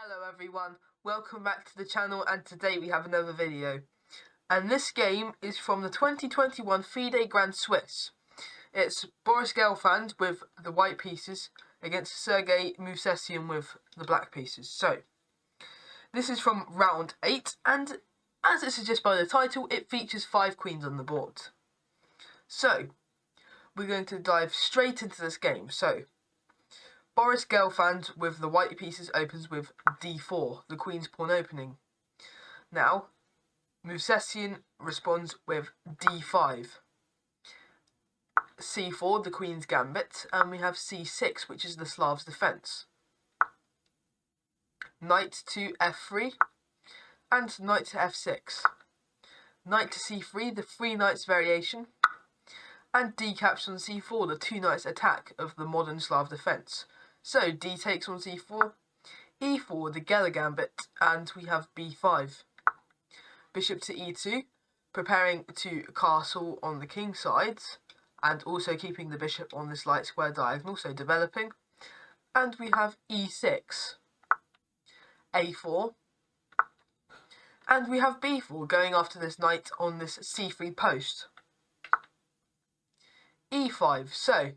Hello everyone, welcome back to the channel, and today we have another video. And this game is from the 2021 Fide Grand Swiss. It's Boris Gelfand with the white pieces against Sergei Movsesian with the black pieces. So, this is from round 8, and as it suggests by the title, it features 5 queens on the board. So, we're going to dive straight into this game. So, Boris Gelfand with the white pieces opens with d4, the queen's pawn opening. Now, Movsesian responds with d5, c4, the queen's gambit, and we have c6, which is the Slav's defense. Knight to f3, and knight to f6. Knight to c3, the three knights variation, and d captures on c4, the two knights attack of the modern Slav defense. So, d takes on c4, e4, the Geller gambit, and we have b5. Bishop to e2, preparing to castle on the king sides, and also keeping the bishop on this light square diagonal, so developing. And we have e6, a4, and we have b4, going after this knight on this c3 post. e5, so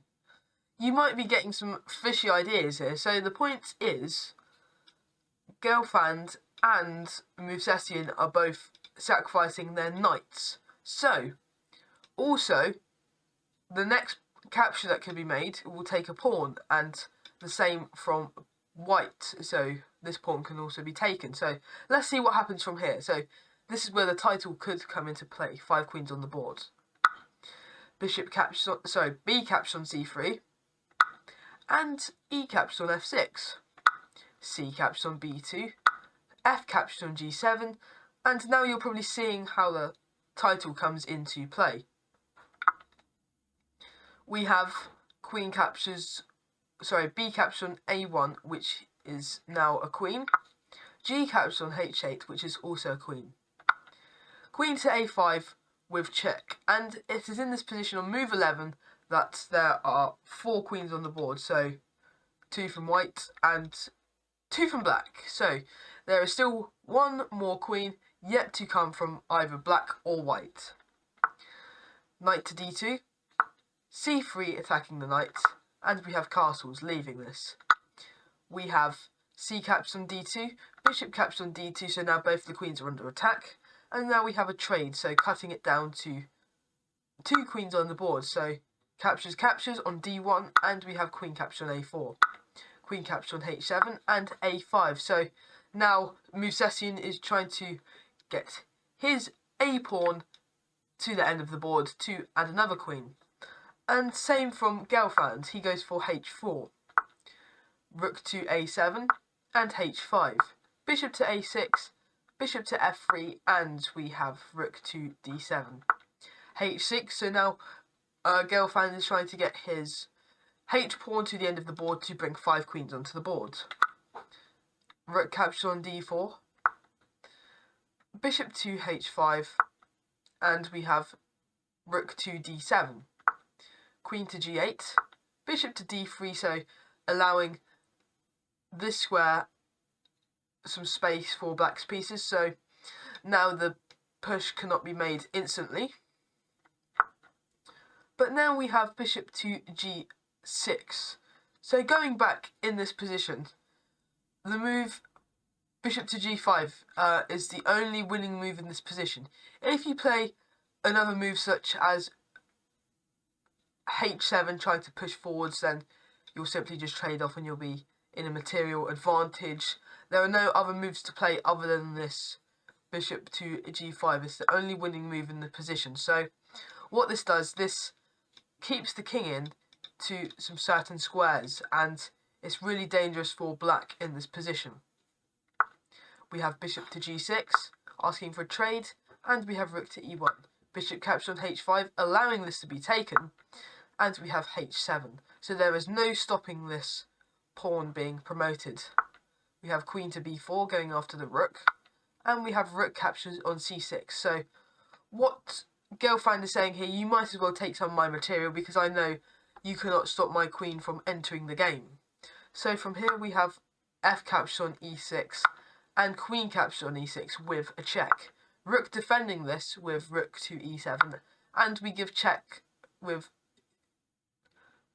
you might be getting some fishy ideas here. So the point is, Gelfand and Movsesian are both sacrificing their knights. So, also, the next capture that can be made will take a pawn, and the same from white. So this pawn can also be taken. So let's see what happens from here. So this is where the title could come into play. 5 queens on the board. Bishop captures on, b captures on c3. And e captures on f6, c captures on b2, f captures on g7, and now you're probably seeing how the title comes into play. We have b captures on a1, which is now a queen, g captures on h8, which is also a queen. Queen to a5 with check, and it is in this position on move 11 that there are 4 queens on the board, so 2 from white and 2 from black. So there is still 1 more queen yet to come from either black or white. Knight to d2, c3 attacking the knight, and we have castles leaving this. We have c captures on d2, bishop captures on d2, so now both the queens are under attack, and now we have a trade, so cutting it down to 2 queens on the board. So captures on d1, and we have queen capture on a4, queen capture on h7, and a5. So now Movsesian is trying to get his a pawn to the end of the board to add another queen. And same from Gelfand, he goes for h4, rook to a7, and h5, bishop to a6, bishop to f3, and we have rook to d7, h6. So now Gelfand is trying to get his h pawn to the end of the board to bring 5 queens onto the board. Rook captures on d4, bishop to h5, and we have rook to d7, queen to g8, bishop to d3, so allowing this square some space for black's pieces. So now the push cannot be made instantly. But now we have bishop to g6. So going back in this position, the move bishop to g5 is the only winning move in this position. If you play another move such as h7 trying to push forwards, then you'll simply just trade off and you'll be in a material advantage. There are no other moves to play other than this bishop to g5. It's the only winning move in the position. So what this does, this keeps the king in to some certain squares, and it's really dangerous for black in this position. We have bishop to g6, asking for a trade, and we have rook to e1. Bishop captures on h5, allowing this to be taken, and we have h7. So there is no stopping this pawn being promoted. We have queen to b4, going after the rook, and we have rook captures on c6. So what Gelfand is saying here, you might as well take some of my material because I know you cannot stop my queen from entering the game. So from here we have f captures on e6, and queen captures on e6 with a check. Rook defending this with rook to e7, and we give check with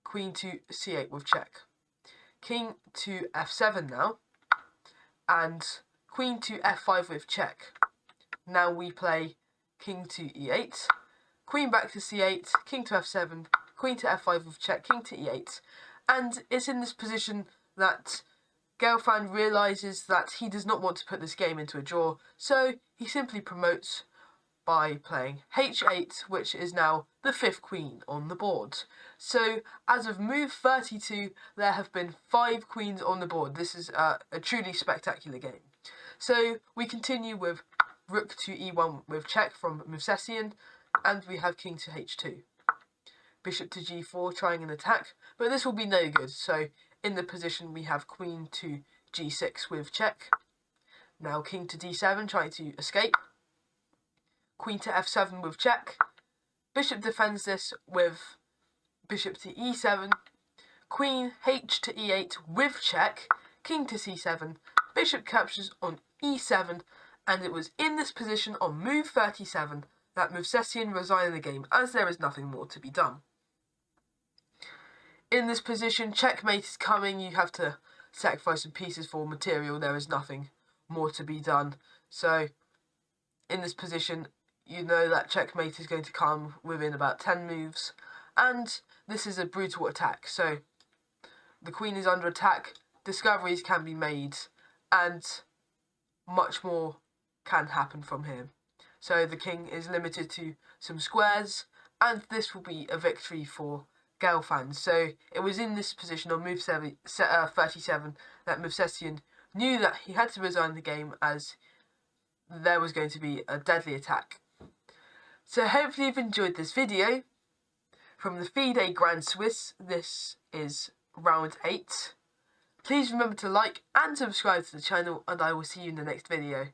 queen to c8 with check. King to f7 now, and queen to f5 with check. Now we play king to e8, queen back to c8, king to f7, queen to f5 with check, king to e8. And it's in this position that Gelfand realises that he does not want to put this game into a draw, so he simply promotes by playing h8, which is now the 5th queen on the board. So as of move 32, there have been 5 queens on the board. This is a truly spectacular game. So we continue with rook to e1 with check from Movsesian, and we have king to h2. Bishop to g4 trying an attack, but this will be no good. So in the position we have queen to g6 with check. Now king to d7 trying to escape. Queen to f7 with check. Bishop defends this with bishop to e7. Queen h to e8 with check. King to c7. Bishop captures on e7, and it was in this position on move 37 that Movsesian resigned the game, as there is nothing more to be done. In this position, checkmate is coming. You have to sacrifice some pieces for material. There is nothing more to be done. So in this position, you know that checkmate is going to come within about 10 moves, and this is a brutal attack. So the queen is under attack, discoveries can be made, and much more can happen from here. So the king is limited to some squares, and this will be a victory for Gelfand. So it was in this position on move 37 that Movsesian knew that he had to resign the game, as there was going to be a deadly attack. So hopefully you've enjoyed this video from the Fide Grand Swiss. This is round 8. Please remember to like and subscribe to the channel, and I will see you in the next video.